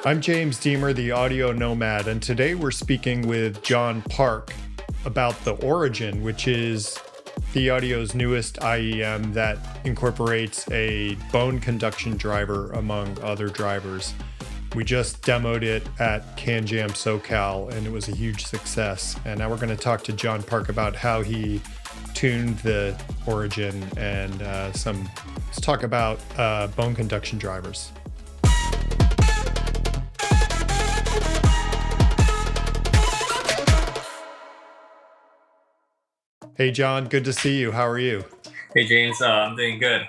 I'm James Demer, the audio nomad, and today we're speaking with John Park about the Origin, which is THIEAUDIO's newest IEM that incorporates a bone conduction driver among other drivers. We just demoed it at CanJam SoCal, and it was a huge success. And now we're going to talk to John Park about how he tuned the Origin and let's talk about bone conduction drivers. Hey, John, good to see you. How are you? Hey, James. I'm doing good.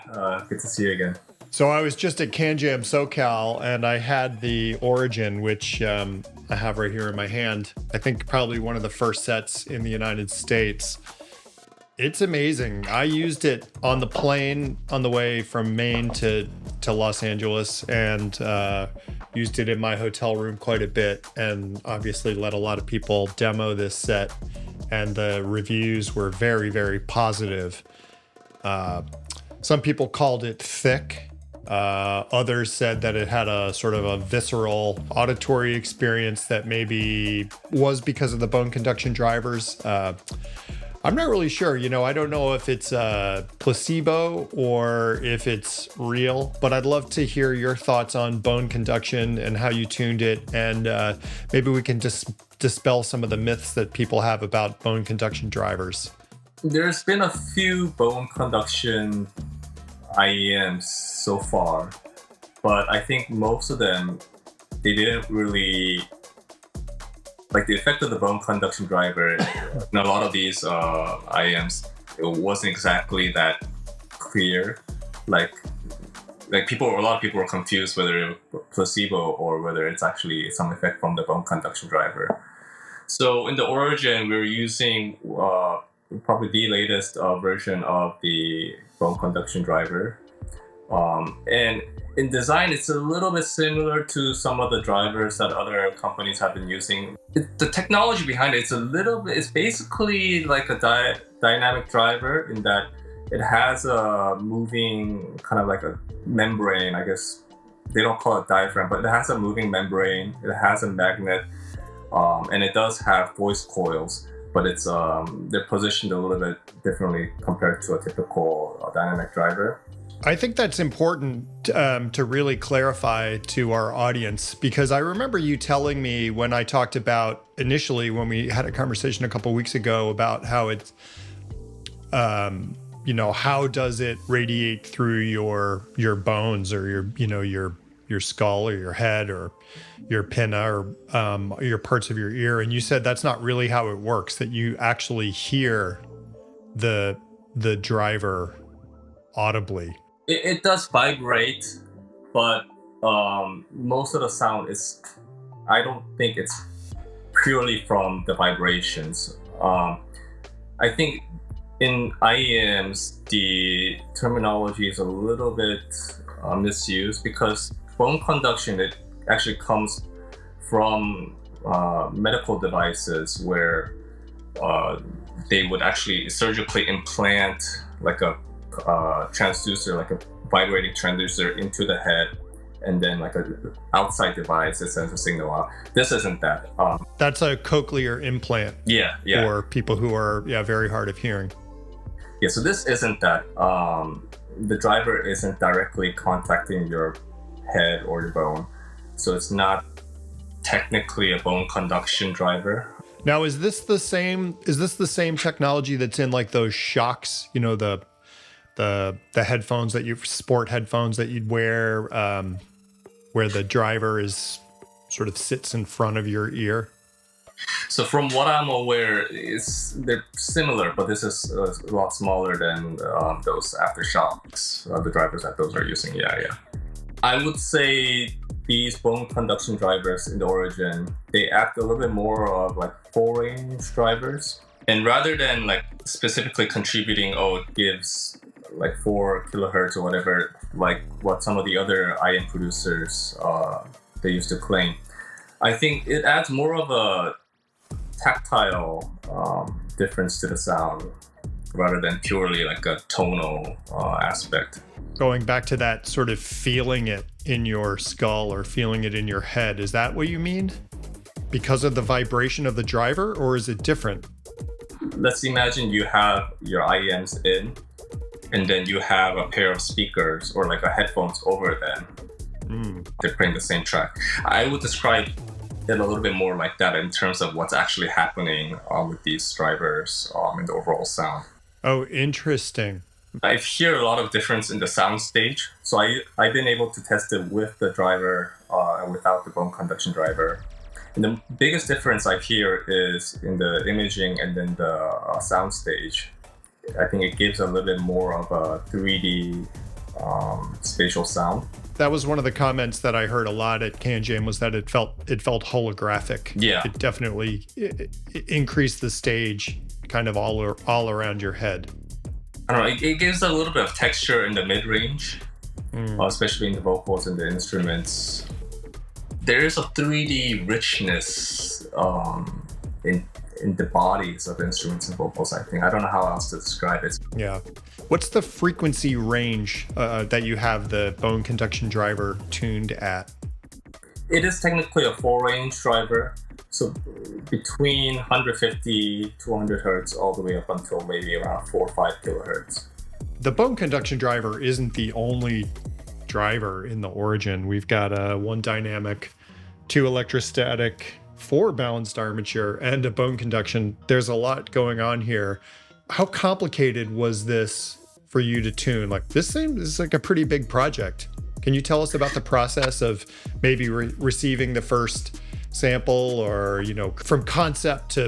Good to see you again. So I was just at CanJam SoCal, and I had the Origin, which I have right here in my hand. I think probably one of the first sets in the United States. It's amazing. I used it on the plane on the way from Maine to Los Angeles, and used it in my hotel room quite a bit, and obviously let a lot of people demo this set. And the reviews were very, very positive. Some people called it thick. Others said that it had a sort of a visceral auditory experience that maybe was because of the bone conduction drivers. I'm not really sure. I don't know if it's a placebo or if it's real, but I'd love to hear your thoughts on bone conduction and how you tuned it. And maybe we can just dispel some of the myths that people have about bone conduction drivers. There's been a few bone conduction IEMs so far, but I think most of them, they didn't really like the effect of the bone conduction driver. In a lot of these IEMs, it wasn't exactly that clear. Like a lot of people were confused whether it was placebo or whether it's actually some effect from the bone conduction driver. So in the Origin, we're using probably the latest version of the bone conduction driver. And in design, it's a little bit similar to some of the drivers that other companies have been using. The technology behind it, it's basically like a dynamic driver in that it has a moving kind of like a membrane, I guess. They don't call it diaphragm, but it has a moving membrane. It has a magnet, and it does have voice coils, but they're positioned a little bit differently compared to a typical dynamic driver. I think that's important to really clarify to our audience, because I remember you telling me when I talked about initially when we had a conversation a couple of weeks ago about how it's, how does it radiate through your bones or your skull or your head or your pinna or your parts of your ear, and you said that's not really how it works. That you actually hear the driver audibly. It does vibrate, but most of the sound I don't think it's purely from the vibrations. I think in IEMs, the terminology is a little bit misused because bone conduction, it actually comes from medical devices where they would actually surgically implant like a transducer, like a vibrating transducer into the head, and then like an outside device that sends a signal out. This isn't that. That's a cochlear implant. Yeah. For people who are very hard of hearing. Yeah, so this isn't that. The driver isn't directly contacting your head or your bone, so it's not technically a bone conduction driver. Now, is this the same technology that's in like those shocks? The headphones sport headphones that you'd wear, where the driver sort of sits in front of your ear? So from what I'm aware, they're similar, but this is a lot smaller than those aftershocks, the drivers that those are using. Yeah. I would say these bone conduction drivers in the Origin, they act a little bit more of like full range drivers. And rather than like specifically contributing, it gives like 4 kilohertz or whatever, like what some of the other IM producers they used to claim, I think it adds more of a tactile difference to the sound. rather than purely like a tonal aspect. Going back to that sort of feeling it in your skull or feeling it in your head, is that what you mean? Because of the vibration of the driver, or is it different? Let's imagine you have your IEMs in, and then you have a pair of speakers or like a headphones over them. They're playing the same track. I would describe it a little bit more like that in terms of what's actually happening with these drivers in the overall sound. Oh, interesting. I hear a lot of difference in the sound stage. So I've been able to test it with the driver and without the bone conduction driver. And the biggest difference I hear is in the imaging and then the sound stage. I think it gives a little bit more of a 3D spatial sound. That was one of the comments that I heard a lot at CanJam, was that it felt holographic. Yeah. It definitely it increased the stage kind of all around your head. I don't know, it gives a little bit of texture in the mid-range, especially in the vocals and the instruments. There is a 3D richness in the bodies of the instruments and vocals, I think. I don't know how else to describe it. Yeah. What's the frequency range that you have the bone conduction driver tuned at? It is technically a 4-range driver. So between 150, 200 hertz, all the way up until maybe around 4 or 5 kilohertz. The bone conduction driver isn't the only driver in the Origin. We've got 1 dynamic, 2 electrostatic, 4 balanced armature, and a bone conduction. There's a lot going on here. How complicated was this for you to tune? Like, this is like a pretty big project. Can you tell us about the process of maybe receiving the first sample, or, you know, from concept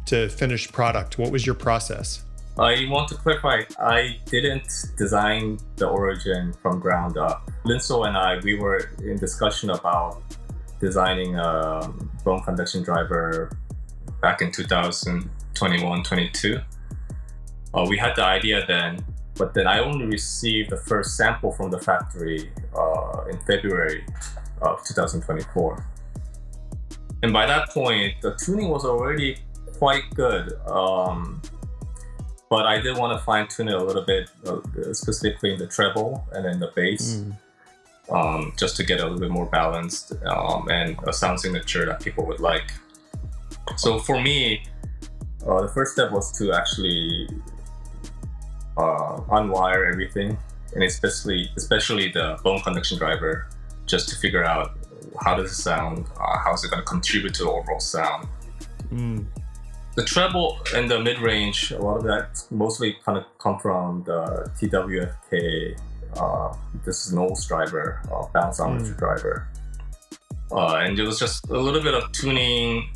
to finished product? What was your process? I want to clarify, I didn't design the Origin from ground up. Linso and I, we were in discussion about designing a bone conduction driver back in 2021-22. We had the idea then, but then I only received the first sample from the factory in February of 2024. And by that point, the tuning was already quite good. But I did want to fine tune it a little bit, specifically in the treble and then the bass, just to get a little bit more balanced and a sound signature that people would like. So for me, the first step was to actually unwire everything, and especially the bone conduction driver, just to figure out how does it sound, how is it going to contribute to the overall sound. The treble and the mid-range, a lot of that mostly kind of come from the TWFK. This is an old driver, balanced armature driver. And it was just a little bit of tuning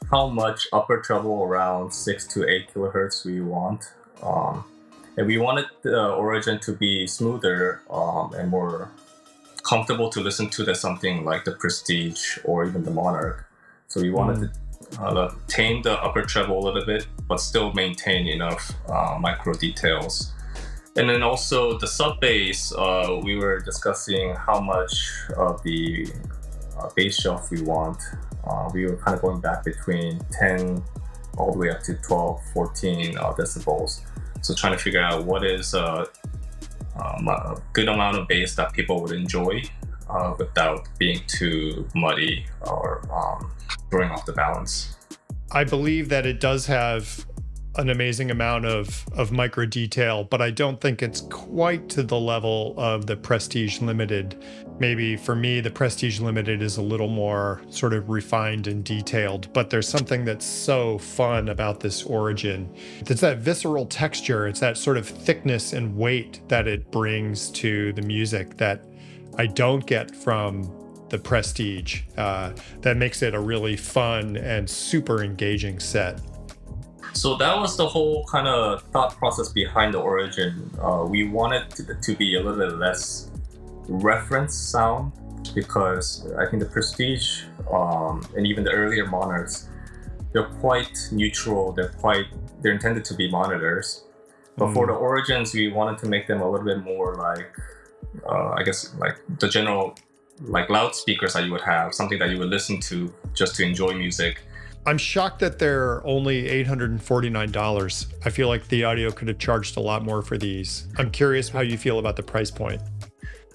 how much upper treble around 6 to 8 kilohertz we want. And we wanted the Origin to be smoother and more comfortable to listen to than something like the Prestige or even the Monarch. So we wanted to tame the upper treble a little bit, but still maintain enough micro details. And then also the sub bass, we were discussing how much of the bass shelf we want. We were kind of going back between 10 all the way up to 12, 14 decibels. So trying to figure out what is a good amount of bass that people would enjoy without being too muddy or throwing off the balance. I believe that it does have an amazing amount of micro detail, but I don't think it's quite to the level of the Prestige Limited. Maybe for me, the Prestige Limited is a little more sort of refined and detailed, but there's something that's so fun about this Origin. It's that visceral texture, it's that sort of thickness and weight that it brings to the music that I don't get from the Prestige. That makes it a really fun and super engaging set. So that was the whole kind of thought process behind the Origin. We wanted to be a little bit less reference sound, because I think the Prestige and even the earlier Monarchs, they're quite neutral. They're intended to be monitors. But for the Origins, we wanted to make them a little bit more like, I guess, like the general like loudspeakers that you would have, something that you would listen to just to enjoy music. I'm shocked that they're only $849. I feel like the audio could have charged a lot more for these. I'm curious how you feel about the price point.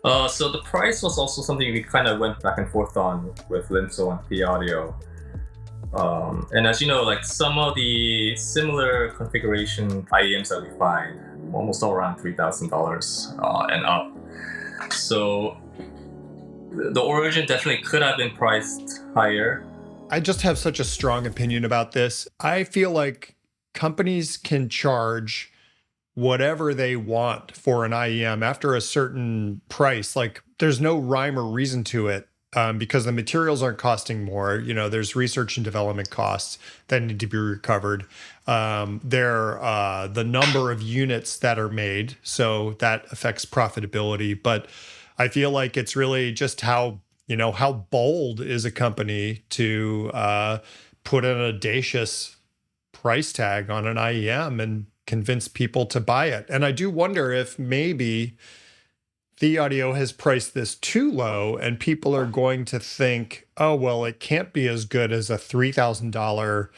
So the price was also something we kind of went back and forth on with Linso and THIEAUDIO. And as you know, like some of the similar configuration IEMs that we find, almost all around $3,000 and up. So the Origin definitely could have been priced higher. I just have such a strong opinion about this. I feel like companies can charge whatever they want for an IEM after a certain price. Like there's no rhyme or reason to it, because the materials aren't costing more. You know, there's research and development costs that need to be recovered. The number of units that are made, so that affects profitability. But I feel like it's really just how bold is a company to put an audacious price tag on an IEM and convince people to buy it. And I do wonder if maybe THIEAUDIO has priced this too low and people are going to think, oh, well, it can't be as good as a $3,000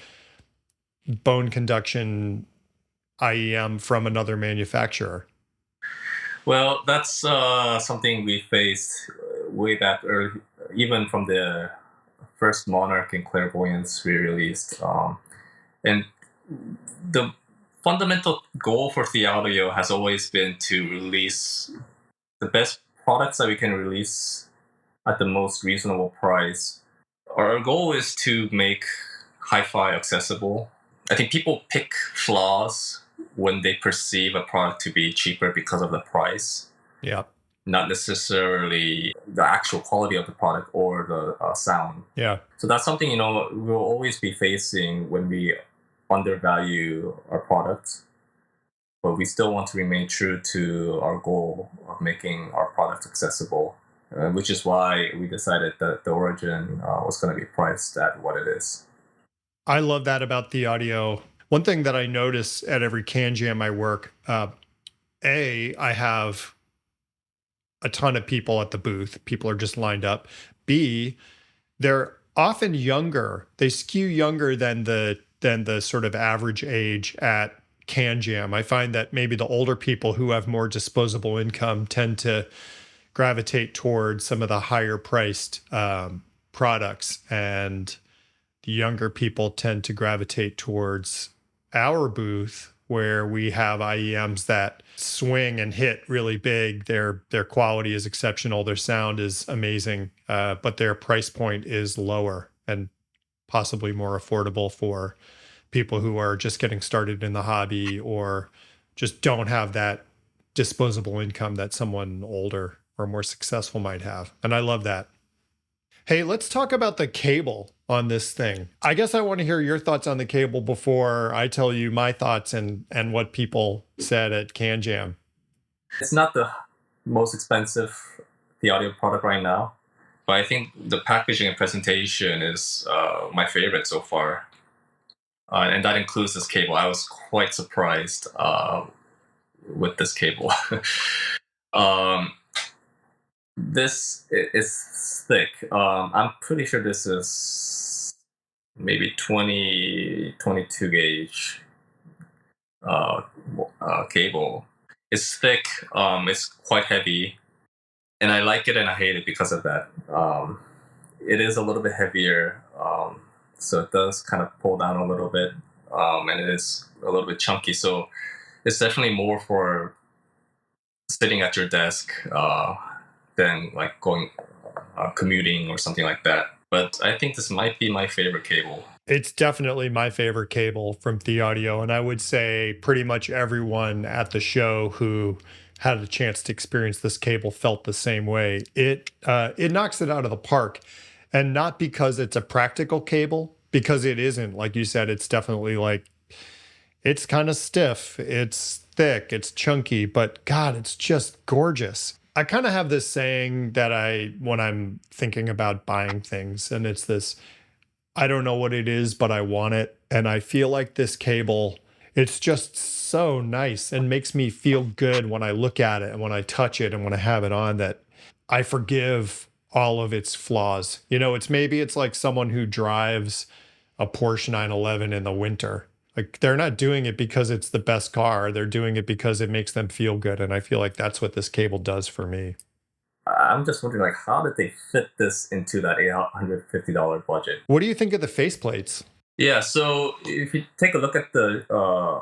bone conduction IEM from another manufacturer. Well, that's something we faced way back early, even from the first Monarch and Clairvoyance we released. And the fundamental goal for THIEAUDIO has always been to release the best products that we can release at the most reasonable price. Our goal is to make HiFi accessible. I think people pick flaws when they perceive a product to be cheaper because of the price. Yeah. Not necessarily the actual quality of the product or the sound. Yeah. So that's something, we'll always be facing when we undervalue our products. But we still want to remain true to our goal of making our products accessible, which is why we decided that the Origin was going to be priced at what it is. I love that about THIEAUDIO. One thing that I notice at every Can Jam I work, I have a ton of people at the booth. People are just lined up. B, they're often younger. They skew younger than the sort of average age at Can Jam. I find that maybe the older people who have more disposable income tend to gravitate towards some of the higher priced products, and the younger people tend to gravitate towards our booth, where we have IEMs that swing and hit really big. Their quality is exceptional. Their sound is amazing, but their price point is lower and possibly more affordable for people who are just getting started in the hobby or just don't have that disposable income that someone older or more successful might have. And I love that. Hey, let's talk about the cable on this thing. I guess I want to hear your thoughts on the cable before I tell you my thoughts and what people said at Can Jam. It's not the most expensive THIEAUDIO product right now, but I think the packaging and presentation is my favorite so far. And that includes this cable. I was quite surprised with this cable. This is thick. I'm pretty sure this is maybe 22 gauge cable. It's thick. It's quite heavy, and I like it and I hate it because of that. It is a little bit heavier, so it does kind of pull down a little bit, and it is a little bit chunky. So it's definitely more for sitting at your desk than like going commuting or something like that. But I think this might be my favorite cable. It's definitely my favorite cable from THIEAUDIO, and I would say pretty much everyone at the show who had a chance to experience this cable felt the same way. It knocks it out of the park, and not because it's a practical cable, because it isn't. Like you said, it's definitely like, it's kind of stiff, it's thick, it's chunky, but God, it's just gorgeous. I kind of have this saying that when I'm thinking about buying things, and it's this, I don't know what it is, but I want it. And I feel like this cable, it's just so nice and makes me feel good when I look at it and when I touch it and when I have it on, that I forgive all of its flaws. It's maybe it's like someone who drives a Porsche 911 in the winter. Like, they're not doing it because it's the best car. They're doing it because it makes them feel good. And I feel like that's what this cable does for me. I'm just wondering, like, how did they fit this into that $850 budget? What do you think of the faceplates? Yeah, so if you take a look at the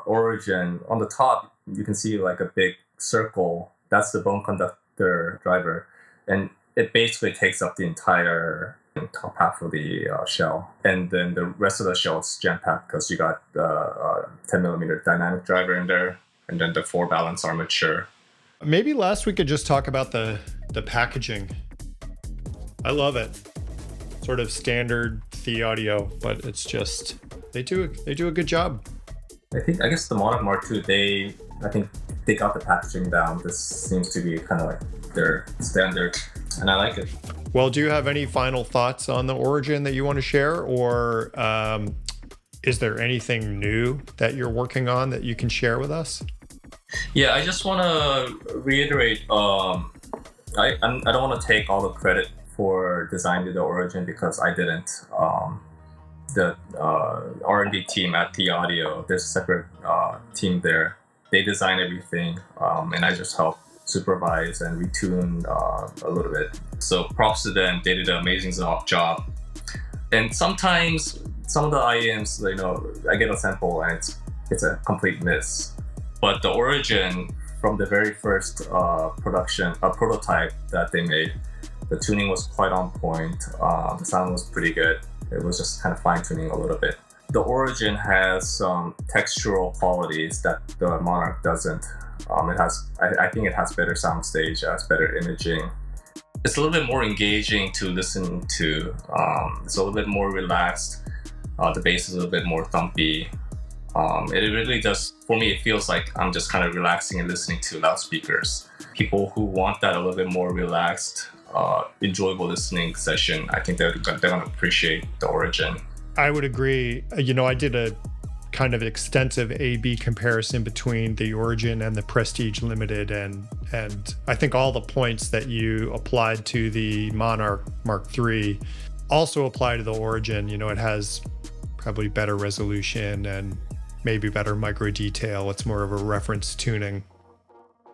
Origin, on the top, you can see like a big circle. That's the bone conductor driver. And it basically takes up the entire top half of the shell. And then the rest of the shell is jam-packed because you got the 10 millimeter dynamic driver in there, and then the 4-balance armature. Maybe last we could just talk about the packaging. I love it. Sort of standard THIEAUDIO, but it's just they do a good job. I guess the Monarch Mark II, I think they got the packaging down. This seems to be kind of like their standard, and I like it. Well, do you have any final thoughts on the Origin that you want to share, or is there anything new that you're working on that you can share with us? Yeah, I just want to reiterate. I don't want to take all the credit for designing the Origin because I didn't. The R&D team at THIEAUDIO, there's a separate team there. They design everything, and I just help supervise and retune a little bit. So props to them. They did an amazing job. And sometimes some of the IEMs, I get a sample and it's a complete miss. But the Origin, from the very first prototype that they made, the tuning was quite on point. The sound was pretty good. It was just kind of fine-tuning a little bit. The Origin has some textural qualities that the Monarch doesn't. I think it has better soundstage, it has better imaging. It's a little bit more engaging to listen to. It's a little bit more relaxed. The bass is a little bit more thumpy. It really does, for me, it feels like I'm just kind of relaxing and listening to loudspeakers. People who want that a little bit more relaxed, enjoyable listening session, I think they're going to appreciate the Origin. I would agree. I did a kind of extensive A/B comparison between the Origin and the Prestige Limited, and I think all the points that you applied to the Monarch Mark III also apply to the Origin. It has probably better resolution and maybe better micro detail. It's more of a reference tuning.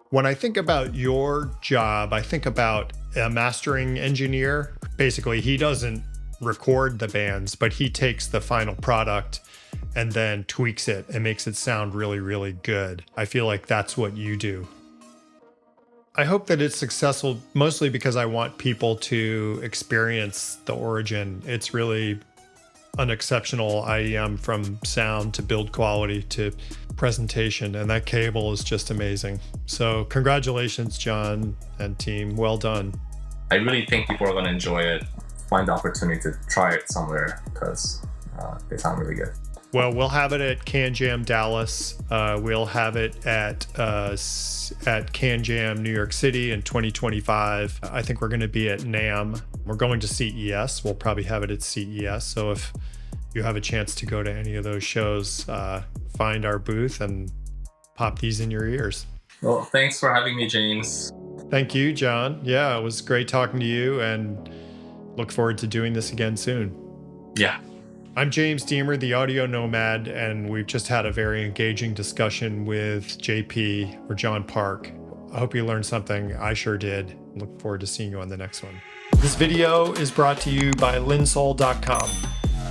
When I think about your job, I think about a mastering engineer. Basically, he doesn't record the bands, but he takes the final product and then tweaks it and makes it sound really, really good. I feel like that's what you do. I hope that it's successful, mostly because I want people to experience the Origin. It's really an exceptional IEM, from sound to build quality to presentation, and that cable is just amazing. So congratulations, John and team. Well done. I really think people are going to enjoy it. Find the opportunity to try it somewhere because they sound really good. Well, we'll have it at CanJam Dallas. We'll have it at CanJam New York City in 2025. I think we're going to be at NAMM. We're going to CES. We'll probably have it at CES. So if you have a chance to go to any of those shows, find our booth and pop these in your ears. Well, thanks for having me, James. Thank you, John. Yeah, it was great talking to you, and look forward to doing this again soon. Yeah. I'm James Demer, the audio nomad, and we've just had a very engaging discussion with JP, or John Park. I hope you learned something. I sure did. Look forward to seeing you on the next one. This video is brought to you by Linsol.com.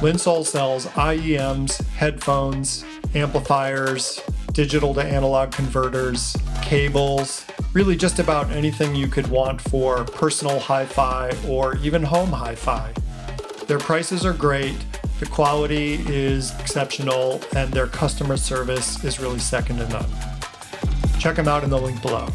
Linsol sells IEMs, headphones, amplifiers, digital to analog converters, cables, really just about anything you could want for personal hi-fi or even home hi-fi. Their prices are great. The quality is exceptional, and their customer service is really second to none. Check them out in the link below.